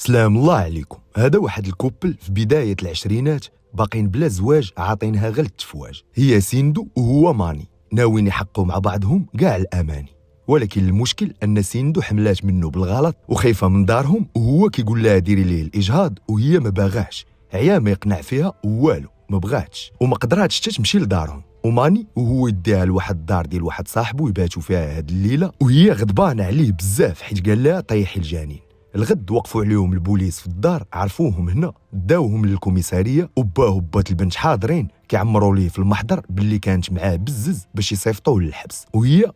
سلام الله عليكم. هذا واحد الكوبل في بداية العشرينات باقين بلا زواج، عاطينها غير التفواج. هي سيندو وهو ماني ناويين يحققوا مع بعضهم كاع الاماني، ولكن المشكل ان سيندو حملات منه بالغلط وخايفه من دارهم، وهو كيقول لها ديري ليه الاجهاض وهي ما باغاش. عيا ما يقنع فيها والو، ما بغاتش وما قدراتش حتى تمشي لدارهم. وماني وهو يديها لواحد الدار ديال واحد صاحبه يباتوا فيها هاد الليله، وهي غضبانه عليه بزاف حيت قال لها طيحي الجنين. الغد وقفوا عليهم البوليس في الدار، عرفوهم هنا داوهم للكوميساريه، وباه وبات البنت حاضرين كيعمروا ليه في المحضر باللي كانت معاه بزز باش يصيفطوه للحبس.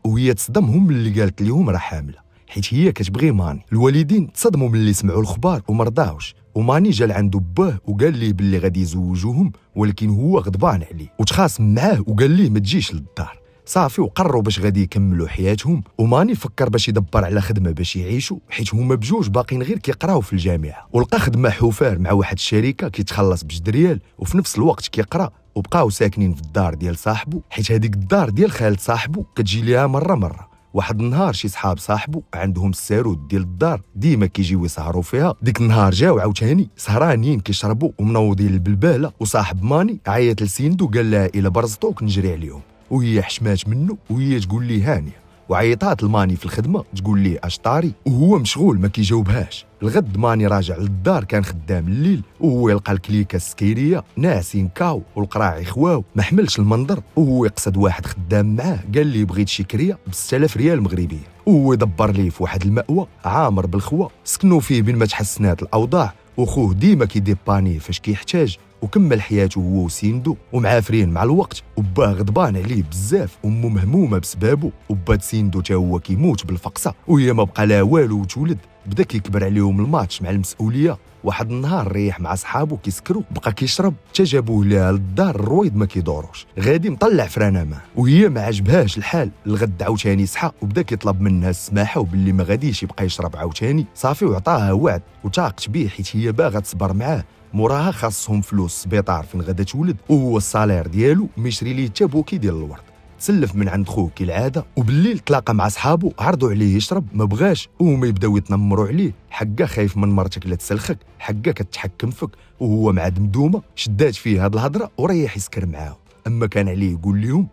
وهي تصدمهم اللي قالت لهم راه حامله، حيت هي كتبغي ماني. الوالدين تصدموا ملي سمعوا الخبار وما رضاوش، وماني جا لعندو باه وقال ليه باللي غادي يزوجوهم، ولكن هو غضبان عليه وتخاصم معاه وقال ليه ما تجيش للدار. صافي وقرروا باش غادي يكملوا حياتهم، وماني فكر باش يدبر على خدمه باش يعيشوا، حيت هما بجوج باقين غير كيقراو في الجامعه. ولقى خدمه حفار مع واحد الشركه كيتخلص بجد ريال وفي نفس الوقت كيقرا، وبقاو ساكنين في الدار ديال صاحبه، حيت هذيك الدار ديال خالد صاحبه كتجي ليها مره. واحد النهار شي صحاب صاحبه عندهم السارود ديال الدار ديما كيجيو يسهروا فيها. ديك النهار جاو عاوتاني سهرانين كيشربوا ومنوضين البلباله، وصاحب ماني عيط لسيندو قال لها الا برزطوك نجري عليهم، وهي حشمات منه وهي تقول ليه هانيه، وعيطات الماني في الخدمه تقول ليه اشطاري، وهو مشغول ما كيجاوبهاش. الغد ماني راجع للدار كان خدام الليل، وهو يلقى الكليكه السكيريه ناعسين كاو والقراعي خواو، ما حملش المنظر، وهو يقصد واحد خدام معاه قال لي بغيت شي كريه ب 6000 ريال مغربيه، وهو يدبر ليه في واحد المأوى عامر بالخوا سكنوا فيه بين ما تحسنات الاوضاع، وخوه ديما كيديبانيه فاش كيحتاج، وكمل حياته هو وسيندو ومعافرين مع الوقت. وباه غضبان عليه بزاف، امه مهمومه بسبابه، وبات سيندو تا هو كيموت بالفقصه، وهي ما بقى لها والو وتولد. بدا كيكبر عليهم الماتش مع المسؤوليه. واحد النهار ريح مع صحابو كيسكروا، بقى كيشرب حتى جابوه ليها للدار الرويض ما كيدوروش، غادي مطلع فرانه معاه، وهي ما عجبهاش الحال. الغد عاوتاني صحى وبدا كيطلب منها السماحه وباللي ما غاديش يبقى يشرب عاوتاني. صافي وعطاها وعد وتاقت بيه حيت هي باغا تصبر معاه. موراها خاصهم فلوس سبيطار فين غادا تولد، وهو الصالير ديالو ما يشري ليه حتى بوكي ديال الورد. تسلف من عند خوه كالعاده، وبالليل تلاقى مع صحابو عرضوا عليه يشرب ما بغاش، وهما يبداو يتنمروا عليه. حقا خايف من مرتك لا تسلخك، حقا كتحكم فيك، وهو مع دمدومه شدات فيه هاد الهضره وريح يسكر معاهم. اما كان عليه يقول لهم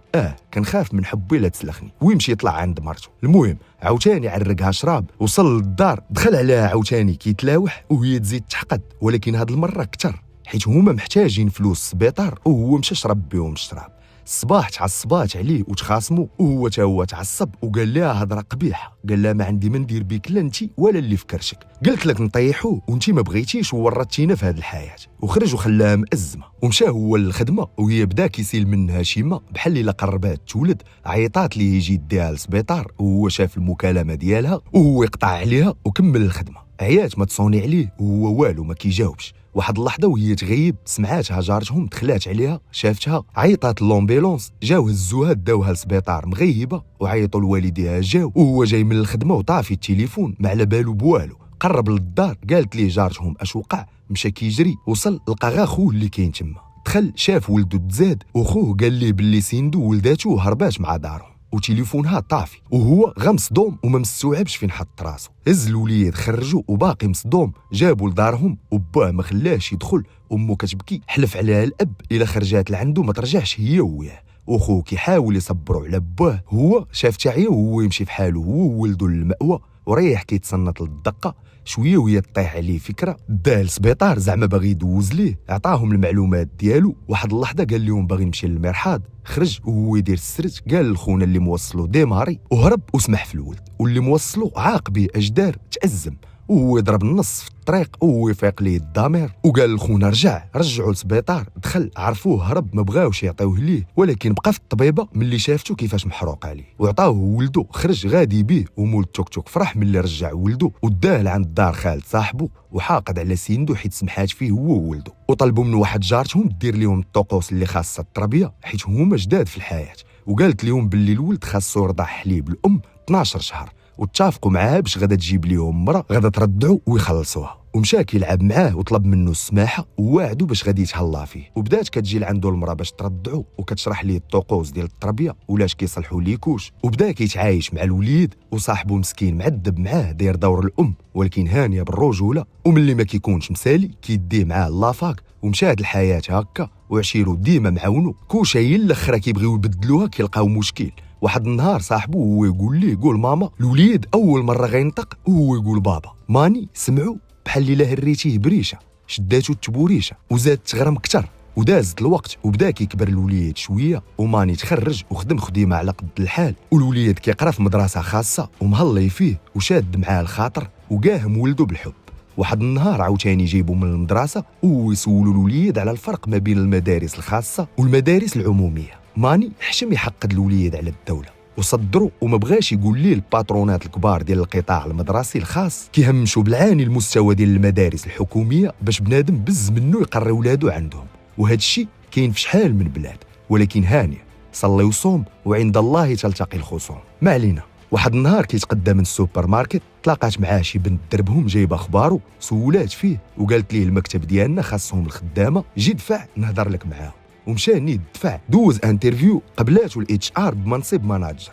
كنخاف من حبي لا تسلخني، ويمشي يطلع عند مرته. المهم عاوتاني عرقها شراب، وصل للدار دخل عليها عاوتاني كيتلاوح، وهي تزيد تحقد، ولكن هاد المره كتر حيت هما محتاجين فلوس سبيطار، وهو مشى شرب بهم الشراب. الصباح تعصبات عليه وتخاصموا، وهو تا هو تعصب وقال لها هضره قبيحه، قال لها ما عندي ما ندير بك لا انت ولا اللي في كرشك، قلت لك نطيحوه وانت ما بغيتيش وورطتينا في هذه الحياه. وخرج وخلاها مأزمه، ومشى هو للخدمه، وهي بدا كيسيل منها شيمه بحال الا قربات تولد. عيطات ليه يجي يديها للسبيطار، وهو شاف المكالمه ديالها وهو يقطع عليها وكمل الخدمه. عيات ما تصوني عليه وهو والو ما كيجاوبش. واحد اللحظه وهي تغيب سمعاتها جارتهم، دخلات عليها شافتها، عيطات لومبيلونس، جاو هزوها داوها للسبيطار مغيبه، وعيطوا لوالديها جاو، وهو جاي من الخدمه وطافي التليفون ما على بالو بوالو. قرب للدار قالت ليه جارتهم اش وقع، مشى كيجري، وصل لقى غا خوه اللي كاين تما. دخل شاف ولدو تزاد، وخوه قال ليه باللي سيندو ولداتو هربات مع دارهم وتليفونها طافي، وهو غا مصدوم وما مستوعبش فين حط راسو. هز الوليد خرجوا وباقي مصدوم، جابوا لدارهم وباه ما خلاش يدخل. امه كتبكي، حلف عليها الاب الا خرجات لعندو ما ترجعش هي وياه. وخوه كيحاول يصبروا على باه، هو شاف تعيا وهو يمشي بحاله هو وولدو للمأوى، وريح كيتصنت للدقه شويه وهي طيح عليه فكره. داه للسبيطار زعما باغي يدوز ليه، عطاهم المعلومات ديالو. واحد اللحظه قال لهم باغي نمشي للمرحاض، خرج وهو يدير السرج، قال لخونا اللي موصلو ديماري وهرب وسمح في الولد، واللي موصلو عاقبي اجدار تأزم، وهو يضرب النص في الطريق، وهو يفيق ليه الضمير وقال لخونا رجعوا للسبيطار. دخل عرفوه هرب، ما بغاوش يعطيوه ليه، ولكن بقى في الطبيبه ملي شافتو كيفاش محروق عليه، وعطاوه ولدو. خرج غادي بيه، ومول التوك توك فرح ملي رجع ولدو، وداه لعند دار خالد صاحبه، وحاقد على سيندو حيت سمحات فيه هو وولدو. وطلبوا من واحد جارتهم دير لهم الطقوس اللي خاصه التربيه حيت هما جداد في الحياه، وقالت لهم باللي الولد خاصو يرضع حليب الام 12 شهر، واتفقوا معاها باش غادا تجيب ليهم مرة غادا تردعوا ويخلصوها. ومشى كيلعب معاه وطلب منه السماحه وواعدو باش غادي يتهلا فيه. وبدات كتجي لعندو المراه باش تردعو وكتشرح ليه الطقوس ديال التربيه ولاش كيصلحوا ليكوش، وبدا كيتعايش مع الوليد وصاحبو مسكين معذب معاه داير دور الام ولكن هانيه بالرجوله. وملي ما كيكونش مسالي كيديه معاه لافاك ومشات الحياه هكا وعشيرو ديما معاونو. كوشاي الاخره كيبغيو يبدلوها كيلقاو مشكل. واحد النهار صاحبو هو يقول ليه قول ماما، الوليد اول مره غينطق وهو يقول بابا. ماني سمعو بحال الا هريتيه بريشه، شداتو التبوريشه وزاد تغرم كتر. ودازت الوقت وبدا كيكبر الوليد شويه، وماني تخرج وخدم خديمه على قد الحال، والوليد كيقرا في مدرسه خاصه ومهلي فيه وشاد معاه الخاطر وقاهم ولدو بالحب. واحد النهار عاوتاني جايبو من المدرسه ويسولوا الوليد على الفرق ما بين المدارس الخاصه والمدارس العموميه. ماني حشم يحقد الوليد على الدوله وصدروا وما بغاش يقول ليه الباترونات الكبار ديال القطاع المدرسي الخاص كيهمشوا بالعاني المستوى ديال المدارس الحكوميه باش بنادم بز منه يقري ولادو عندهم. وهذا الشيء كاين في شحال من بلاد، ولكن هانيه صلي وصوم وعند الله تلتقي الخصوم. ما علينا. واحد النهار كيتقدى من السوبر ماركت تلاقات معاه شي بنت دربهم جايبه اخبارو، سولات فيه وقالت ليه المكتب ديالنا خاصهم الخدامه، جي دفع نهضر لك معاهم. ومشى نيد دفع دوز انترفيو قبلاتو الاتش ار بمنصب ماناجر.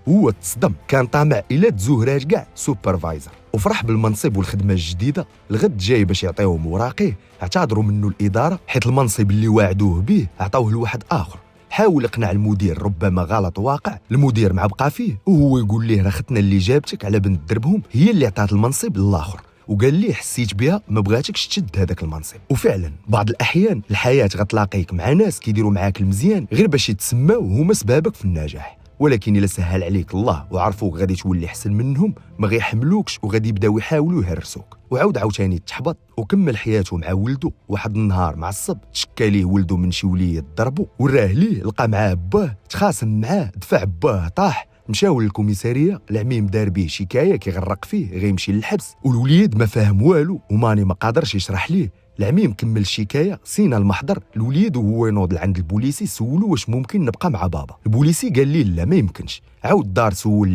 هو تصدم، كان طامع الى تزوهراج كاع سوبرفايزر وفرح بالمنصب والخدمه الجديده. الغد جاي باش يعطيوهم وراقيه، اعتذروا منه الاداره حيت المنصب اللي واعدوه به عطاوه لواحد اخر. حاول يقنع المدير، ربما غلط واقع، المدير ما بقى فيه وهو يقول ليه راه ختنا اللي جابتك على بنت دربهم هي اللي عطات المنصب للاخر، وقال ليه حسيت بها ما بغاتكش تشد هذاك المنصب. وفعلا بعض الاحيان الحياه غتلاقيك مع ناس كيديروا معاك المزيان غير باش يتسماو هما سبابك في النجاح، ولكن الا سهل عليك الله وعرفوك غادي تولي احسن منهم ما غيحملوكش وغادي يبداو يحاولوا يهرسوك. وعاود عاوتاني تحبط وكمل حياته مع ولده. واحد النهار معصب تشكى ليه ولده من شي وليد ضربو وراه ليه، لقى معاه باه تخاصم معاه، دفع باه طاح، مشاو للكوميساريه، العميم دار به شكايه كيغرق فيه غيمشي للحبس. والوليد ما فاهم والو وماني ما قادرش يشرح ليه. العميم كمل الشكايه، سينا المحضر الوليد وهو ينوض لعند البوليسي سولو واش ممكن نبقى مع بابا. البوليسي قال ليه لا ما يمكنش. عاود دار سول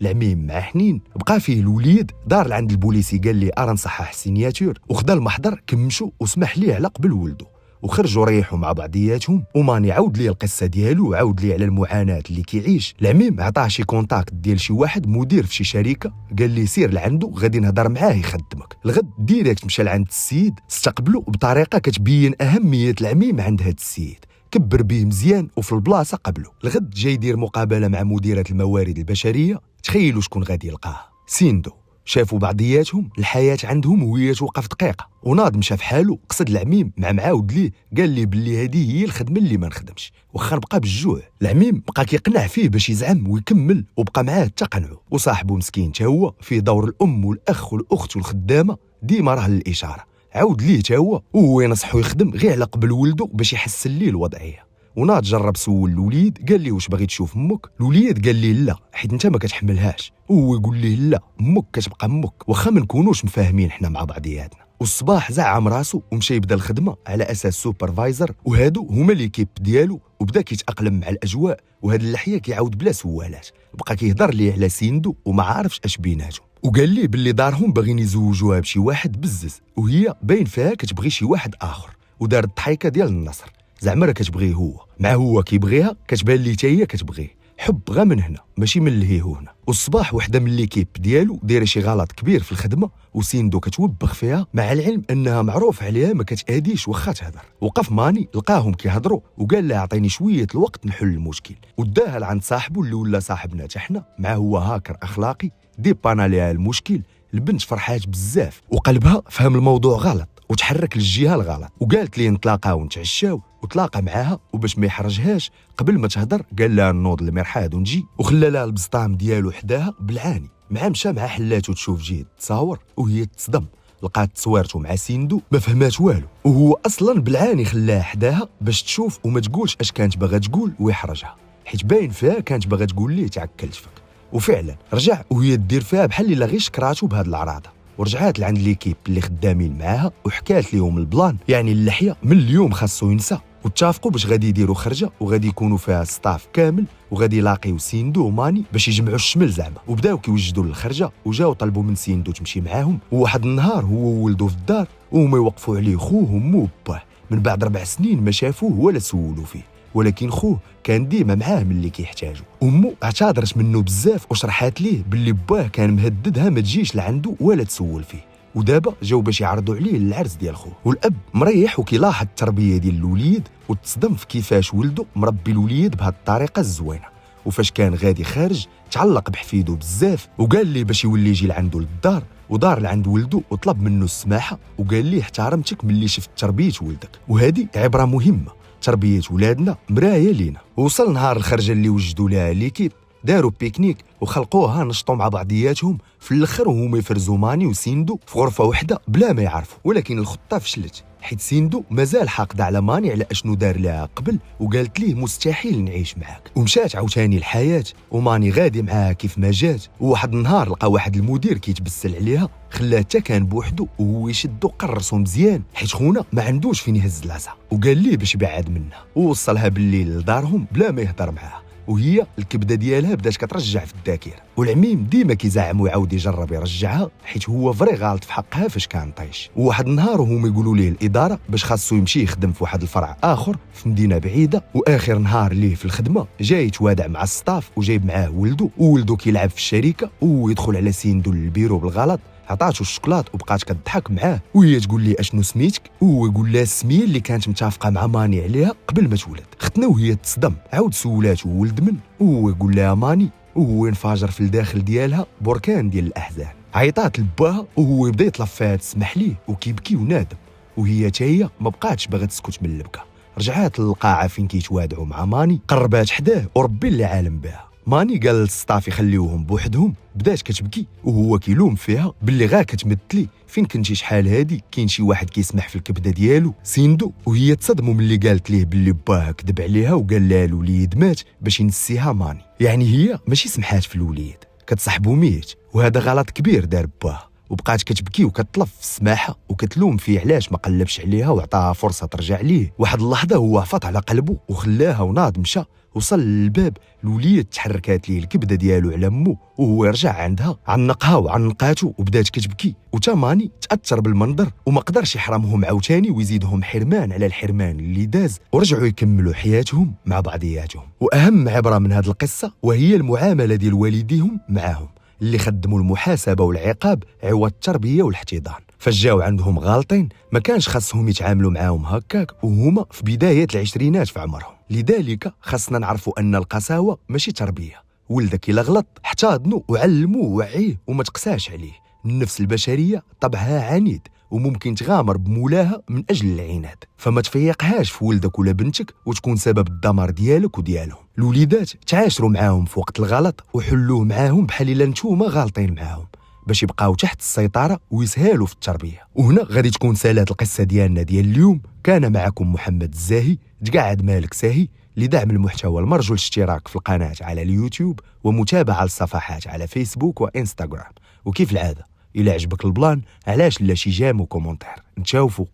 العميم مع حنين بقى فيه الوليد. دار لعند البوليسي قال لي ارا نصحح السينياتور وخدا المحضر كمشو وسمح ليه على قبل ولده وخرجوا ريحوا مع بعضياتهم. وماني عاود ليه القصه ديالو وعاود ليه على المعاناه اللي كيعيش. العميم عطاه شي كونتاكت ديال شي واحد مدير في شي شركه، قال ليه سير لعنده غادي نهضر معاه يخدمك. الغد ديريكت مشى لعند السيد، استقبلو بطريقه كتبين اهميه العميم عند هذا السيد، كبر بيه مزيان وفي البلاصه قبلو. الغد جاي يدير مقابله مع مديره الموارد البشريه. تخيلوا شكون غادي يلقاه، سيندو. شافوا بعضياتهم، الحياه عندهم وهي توقف دقيقه. وناض مشى في حاله، قصد العميم مع معاود ليه، قال لي باللي هذه هي الخدمه اللي ما نخدمش واخا نبقى بالجوع. العميم بقى كيقنع فيه باش يزعم ويكمل وبقى معاه حتى قنعو. وصاحبه مسكين تا هو في دور الام والاخ والاخت والخدامه ديما راه للاشاره. عاود ليه تا هو وهو ينصحو يخدم غير على قبل ولده باش يحسن ليه الوضعيه. وناض جرب سول الوليد، قال لي واش باغي تشوف امك؟ الوليد قال لي لا حيت انت ما كتحملهاش. وهو يقول ليه لا امك كتبقى امك واخا ما نكونوش مفاهمين حنا مع بعضياتنا. والصباح زعم راسو ومشى يبدا الخدمه على اساس سوبرفايزر، وهادو هما ليكيب ديالو. وبدا كيتاقلم مع الاجواء، وهاد اللحيه كيعاود بلا سوالات. بقى كيهضر ليه على سيندو وما عارفش اش بيناتهم. وقال لي باللي دارهم باغيين يزوجوها بشي واحد بزز وهي باين فيها كتبغي شي واحد اخر، ودار الضحيكه ديال النصر زعما راه كتبغيه هو مع هو كيبغيها، كتبان لي حتى هي كتبغيه. حب غا من هنا ماشي من الهي هنا. والصباح وحده من ليكيب ديالو دايره شي غلط كبير في الخدمه وسيندو كتوبخ فيها، مع العلم انها معروف عليها ما كتاديش واخا تهضر. وقف ماني لقاهم كيهضروا وقال لها عطيني شويه الوقت نحل المشكل، وداها لعند صاحبه اللي ولا صاحبنا حتى حنا، مع هو هاكر اخلاقي ديبانا ليها المشكل. البنت فرحات بزاف وقلبها فهم الموضوع غلط وتحرك للجهه الغلط، وقالت ليه نتلاقاو ونتعشاو. وتلاقى معاها وباش ما يحرجهاش قبل ما تهضر قال لها نوض المرحاض ونجي، وخلى لها البسطام ديالو حداها بالعاني. مشى مع حلاتو تشوف جهد تصاور وهي تصدم، لقات تصويرته مع سيندو ما فهمات والو، وهو اصلا بالعاني خلاها حداها باش تشوف وما تقولش اش كانت باغا تقول ويحرجها، حيت باين فيها كانت باغا تقول ليه تعكلت فيك. وفعلا رجع وهي تدير فيها بحال الا غير شكراتو بهاد العراضه. ورجعات لعند ليكيب اللي خدامين معاها وحكات ليهم البلان، يعني اللحيه من اليوم خاصو ينسى واتفقوا باش غادي يديروا خرجه وغادي يكونوا فيها ستاف كامل وغادي يلاقيو سيندو وماني باش يجمعوا الشمل زعما. وبداو كيوجدوا للخرجه وجاو طلبوا من سيندو تمشي معاهم. وواحد النهار هو وولدو في الدار وهما يوقفوا عليه خوه ومو وباه. من بعد 4 سنين ما شافوه ولا سولوا فيه، ولكن خوه كان ديما معاه ملي كيحتاجو. امو اعتذرت منه بزاف وشرحات ليه باللي باه كان مهددها ما تجيش لعندو ولا تسول فيه. ودابا جاو باش يعرضوا عليه العرس ديال خوه. والاب مريح وكيلاحظ التربيه ديال الوليد وتصدم في كيفاش ولده مربي الوليد بهذه الطريقه الزوينه. وفاش كان غادي خارج تعلق بحفيدو بزاف وقال ليه باش يولي يجي لعندو للدار، ودار لعند ولدو وطلب منه السماحه وقال ليه احترمتك ملي شفت تربيه ولدك. وهذه عبره مهمه، تربيه ولادنا مرايه لينا. وصل نهار الخرجه اللي وجدوا لها ليكيب، داروا بيكنيك وخلقوها نشطوا مع بعضياتهم. في الاخر وهما يفرزوا ماني وسيندو في غرفه واحده بلا ما يعرفوا. ولكن الخطه فشلت حيت سيندو مازال حاقد على ماني على اشنو دار لها قبل وقالت ليه مستحيل نعيش معاك. ومشات عاوتاني الحياه وماني غادي معاها كيف ما جات. وواحد النهار لقى واحد المدير كيتبسل عليها، خلاه حتى كان بوحدو وهو يشدو قرصو مزيان حيت خونا ما عندوش فين يهز العصا، وقال ليه باش يبعد منها. ووصلها بالليل لدارهم بلا ما يهضر معاها، وهي الكبده ديالها بدات كترجع في الذاكره. والعميم ديما كيزعم ويعاود يجرب يرجعها حيت هو فري غلط في حقها فاش كان طايش. وواحد النهار وهما يقولوا ليه الاداره باش خاصو يمشي يخدم في واحد الفرع اخر في مدينه بعيده. واخر نهار ليه في الخدمه جاي يتوادع مع الستاف وجايب معاه ولده، وولده كيلعب في الشركه ويدخل على سيندو للبيرو بالغلط، عطاتو الشوكولات وبقات كتضحك معاه. وهي تقول لي اشنو سميتك، وهو يقول لها السميه اللي كانت متفقه مع ماني عليها قبل ما تولد. ختنا وهي تصدم، عاود سولاتو ولد من، وهو يقول لها ماني، وهو ينفجر في الداخل ديالها بركان ديال الاحزان. عيطات لباها وهو يبدا يطلب فيها تسمح ليه وكيبكي ونادم. وهي تاهي ما بقاتش باغا تسكت من البكا. رجعات للقاعه فين كيتوادعوا مع ماني، قربات حداه وربي اللي عالم بها. ماني قال للسطاف يخليوهم بوحدهم، بدات كتبكي وهو كيلوم فيها باللي غا كتمثلي فين كنتي شحال هادي كاين شي واحد كيسمح في الكبده ديالو سيندو. وهي تصدموا ملي قالت ليه باللي باه كذب عليها وقال لها الوليد مات باش ينسيها ماني. يعني هي ماشي سمحات في الوليد، كتصاحبو ميت، وهذا غلط كبير دار باه. وبقات كتبكي وكتطلب في السماحه وكتلوم فيه علاش ما قلبش عليها وعطاها فرصه ترجع ليه. واحد اللحظه هو عفط على قلبه وخلاها وناض مشى. وصل للباب، الوليد تحركات ليه الكبده ديالو على مو وهو يرجع عندها، عنقها وعنقاتو وبدات كتبكي. وتماني تاثر بالمنظر وما قدرش يحرمهم عاوتاني ويزيدهم حرمان على الحرمان اللي داز، ورجعوا يكملوا حياتهم مع بعضياتهم. واهم عبره من هذه القصه وهي المعامله ديال والديهم معاهم اللي خدموا المحاسبه والعقاب عوض التربيه والاحتضان. فجاو عندهم غالطين ما كانش خاصهم يتعاملوا معاهم هكاك وهما في بدايه العشرينات في عمرهم. لذلك خاصنا نعرفوا ان القساوه ماشي تربيه. ولدك الا غلط احتضنه وعلموه ووعيه وما تقساش عليه. النفس البشريه طبعها عنيد وممكن تغامر بمولاها من اجل العناد، فما تفيقهاش في ولدك ولا بنتك وتكون سبب الدمار ديالك وديالهم. الوليدات تعاشروا معاهم في وقت الغلط وحلوه معاهم بحال الا نتوما غالطين معاهم باش يبقاو تحت السيطره ويسهلوا في التربيه. وهنا غادي تكون سالات القصه ديالنا ديال اليوم. كان معكم محمد الزاهي. تقعد مالك ساهي. لدعم المحتوى المرجو الاشتراك في القناه على اليوتيوب ومتابعه الصفحات على فيسبوك وانستغرام. وكيف العاده إلا عجبك البلان علاش لا شي جيم وكومونتير. نتشاوفوا.